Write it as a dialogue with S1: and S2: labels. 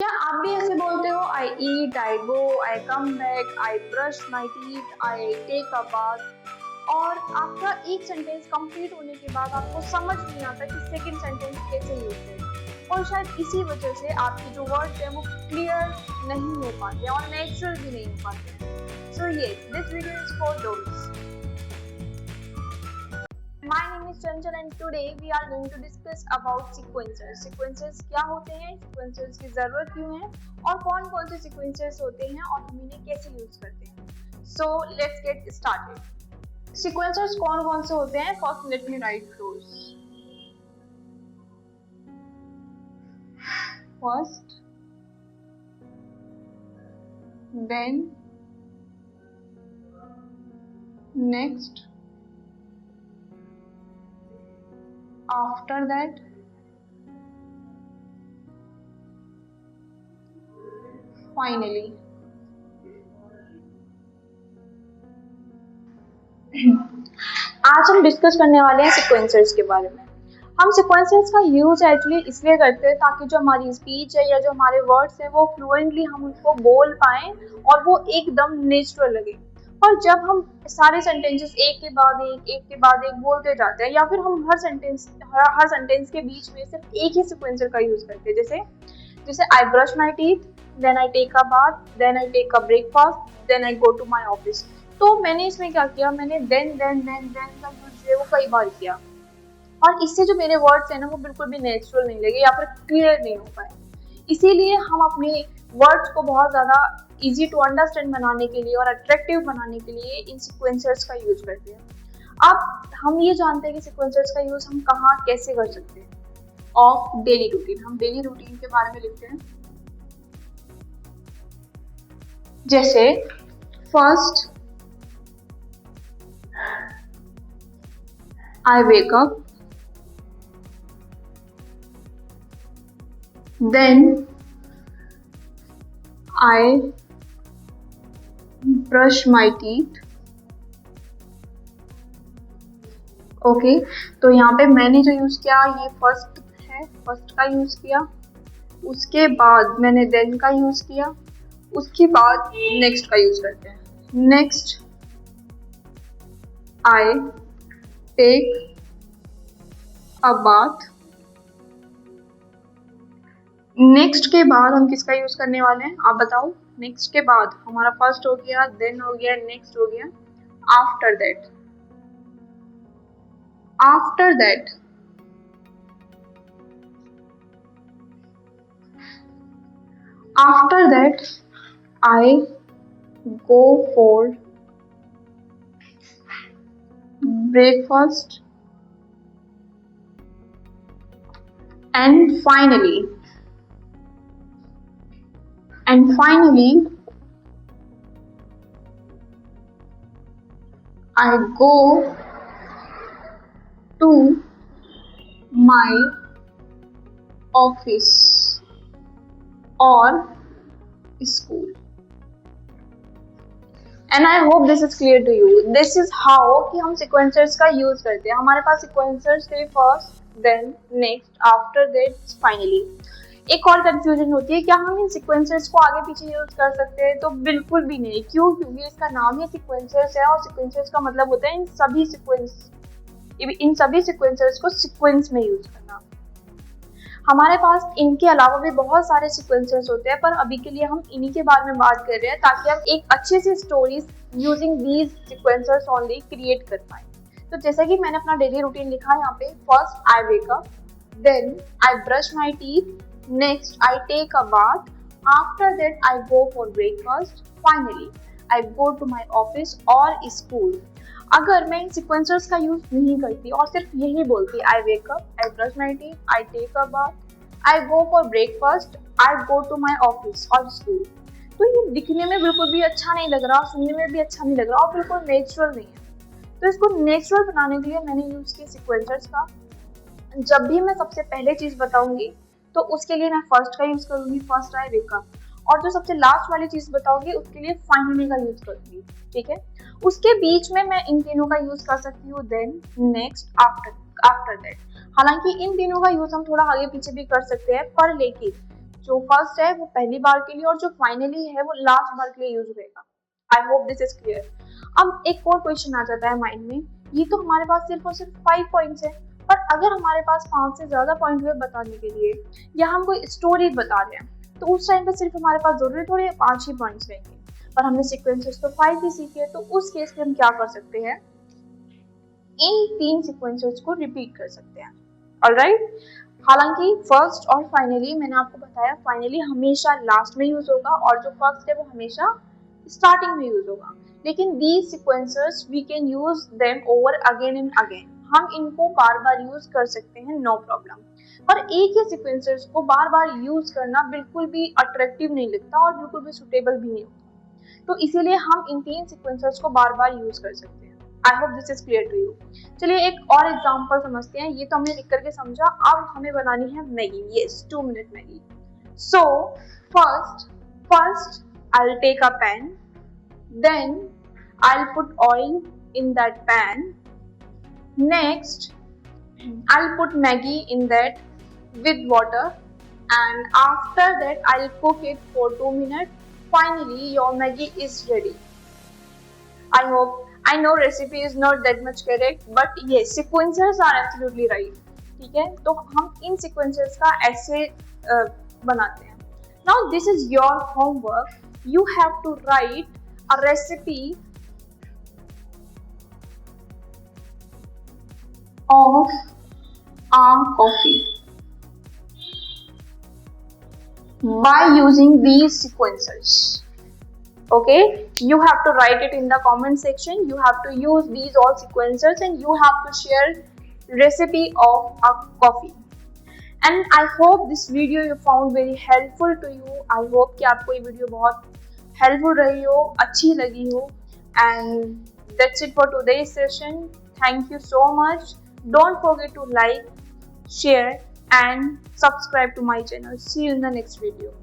S1: क्या आप भी ऐसे बोलते हो? I eat, I go, I come back, I brush my teeth, I take a bath. और आपका एक सेंटेंस कंप्लीट होने के बाद आपको समझ नहीं आता कि सेकंड सेंटेंस कैसे यूज करें, और शायद इसी वजह से आपके जो वर्ड्स हैं वो क्लियर नहीं हो पाते और नेचुरल भी नहीं हो पाते। सो ये दिस वीडियो इज फॉर दोस्त। My name is Chanchal and today we are going to discuss about sequencers. Sequencers क्या होते हैं, sequencers की ज़रूरत क्यों है और कौन कौन से sequencers होते हैं और हम इन्हें कैसे यूज करते हैं। So let's get started. Sequencers कौन कौन से होते हैं? First let me write those. First, then, next, after that, finally. आज हम डिस्कस करने वाले हैं सीक्वेंसर्स के बारे में। हम सीक्वेंसर्स का यूज एक्चुअली इसलिए करते हैं ताकि जो हमारी स्पीच है या जो हमारे वर्ड्स है वो फ्लुएंटली हम उनको बोल पाएं और वो एकदम नेचुरल लगे। और जब हम सारे सेंटेंसेस एक के बाद एक बोलते जाते हैं या फिर हम हर सेंटेंस के बीच में सिर्फ एक ही सीक्वेंसर का यूज करते हैं, जैसे I brush my teeth, then I take a bath, then I take a breakfast, then I go to my office. तो मैंने इसमें क्या किया, मैंने देन का यूज है वो कई बार किया और इससे जो मेरे वर्ड्स हैं ना वो बिल्कुल भी नेचुरल नहीं लगे या फिर क्लियर नहीं हो पाए। इसीलिए हम अपने वर्ड्स को बहुत ज़्यादा इजी टू अंडरस्टैंड बनाने के लिए और अट्रैक्टिव बनाने के लिए इन सीक्वेंसर्स का यूज करते हैं। अब हम ये जानते हैं कि सीक्वेंसर्स का यूज हम कहाँ कैसे कर सकते हैं। ऑफ डेली रूटीन, हम डेली रूटीन के बारे में लिखते हैं। जैसे first, I wake up, then I brush my teeth. Okay, तो यहाँ पे मैंने जो यूज किया ये फर्स्ट है, फर्स्ट का यूज किया, उसके बाद मैंने देन का यूज किया, उसके बाद नेक्स्ट का यूज करते हैं। Next I take a bath. Next के बाद हम किसका यूज करने वाले हैं, आप बताओ। नेक्स्ट के बाद हमारा फर्स्ट हो गया, देन हो गया, नेक्स्ट हो गया, after that. After that after that I go for breakfast, and finally I go to my office or school. And I hope this is clear to you. This is how कि हम सीक्वेंसर्स का use करते हैं। हमारे पास sequencers थे first, then next, after that, finally. एक और कंफ्यूजन होती है, क्या हम इन सीक्वेंसर्स को आगे पीछे यूज कर सकते हैं? तो बिल्कुल भी नहीं। क्यों? क्योंकि इसका नाम ही सीक्वेंसर्स है और सीक्वेंसर्स का मतलब होता है इन सभी सीक्वेंसर्स को सीक्वेंस में यूज करना। हमारे पास इनके अलावा भी बहुत सारे सीक्वेंसर्स होते हैं, पर अभी के लिए हम इन्हीं के बारे में बात कर रहे हैं ताकि हम एक अच्छी सी stories using these sequencers only create कर पाए। तो जैसे कि मैंने अपना डेली रूटीन लिखा है यहाँ पे, first I wake up, then I brush my teeth, next I take a bath, after that I go for breakfast, finally I go to my office और स्कूल। अगर मैं इन सीक्वेंसर्स का यूज नहीं करती और सिर्फ यही बोलती, I wake up, I brush my teeth, I take a bath, I go for breakfast, I go to my office और स्कूल, तो ये दिखने में बिल्कुल भी अच्छा नहीं लग रहा, सुनने में भी अच्छा नहीं लग रहा और बिल्कुल नेचुरल नहीं है। तो इसको नेचुरल बनाने के लिए मैंने यूज किया सीक्वेंसर्स का। जब भी मैं सबसे पहले चीज बताऊंगी तो उसके लिए मैं फर्स्ट का यूज करूंगी, फर्स्ट आई वेक अप, और जो सबसे लास्ट वाली चीज बताओगी उसके लिए फाइनली का यूज करूंगी। ठीक है, उसके बीच में मैं इन तीनों का यूज कर सकती हूँ, देन, नेक्स्ट, आफ्टर दैट। हालांकि इन तीनों का यूज हम थोड़ा आगे पीछे भी कर सकते हैं, पर लेकिन जो फर्स्ट है वो पहली बार के लिए और जो फाइनली है वो लास्ट बार के लिए यूज होगा। आई होप दिस इज क्लियर। अब एक और क्वेश्चन आ जाता है माइंड में, ये तो हमारे पास सिर्फ और सिर्फ 5 पॉइंट्स है, पर अगर हमारे पास 5 से ज्यादा पॉइंट हुए बताने के लिए, या हम कोई स्टोरी बता रहे हैं, तो उस टाइम पे सिर्फ हमारे पास जरूरी थोड़ी है 5 ही पॉइंट्स रहेंगे, पर हमने सीक्वेंसेस तो 5 ही सीखे। तो उस केस में हम क्या कर सकते हैं, इन 3 सीक्वेंसेस को रिपीट कर सकते हैं। ऑलराइट, हालांकि फर्स्ट और फाइनली मैंने आपको बताया, फाइनली हमेशा लास्ट में यूज होगा और जो फर्स्ट है वो हमेशा स्टार्टिंग में यूज होगा। लेकिन these sequences we can use them over again and again, हम इनको बार बार यूज कर सकते हैं, नो प्रॉब्लम। पर एक ही सीक्वेंसेस को बार बार यूज करना बिल्कुल भी अट्रैक्टिव नहीं लगता और बिल्कुल भी सुटेबल भी नहीं होता, तो इसीलिए हम इन 3 सीक्वेंसेस को बार बार यूज कर सकते हैं। I hope this is clear to you. चलिए एक और एग्जांपल समझते हैं, ये तो हमने लिख करके समझा, अब हमें बनानी है Maggi. Yes, 2 minute Maggi. So first I'll take a pan, then I'll put oil in that pan. Next I'll put Maggi in that with water, and after that I'll cook it for 2 minutes. Finally your Maggi is ready. I know recipe is not that much correct, but yes, sequences are absolutely right. ठीक है, तो हम इन sequences का ऐसे बनाते हैं। Now this is your homework. You have to write a recipe of a coffee by using these sequences. Okay, you have to write it in the comment section. You have to use these all sequences and you have to share recipe of a coffee. And I hope this video you found very helpful to you. I hope कि आपको ये video बहुत helpful रही हो, अच्छी लगी हो। And that's it for today's session. Thank you so much. Don't forget to like, share and subscribe to my channel. See you in the next video.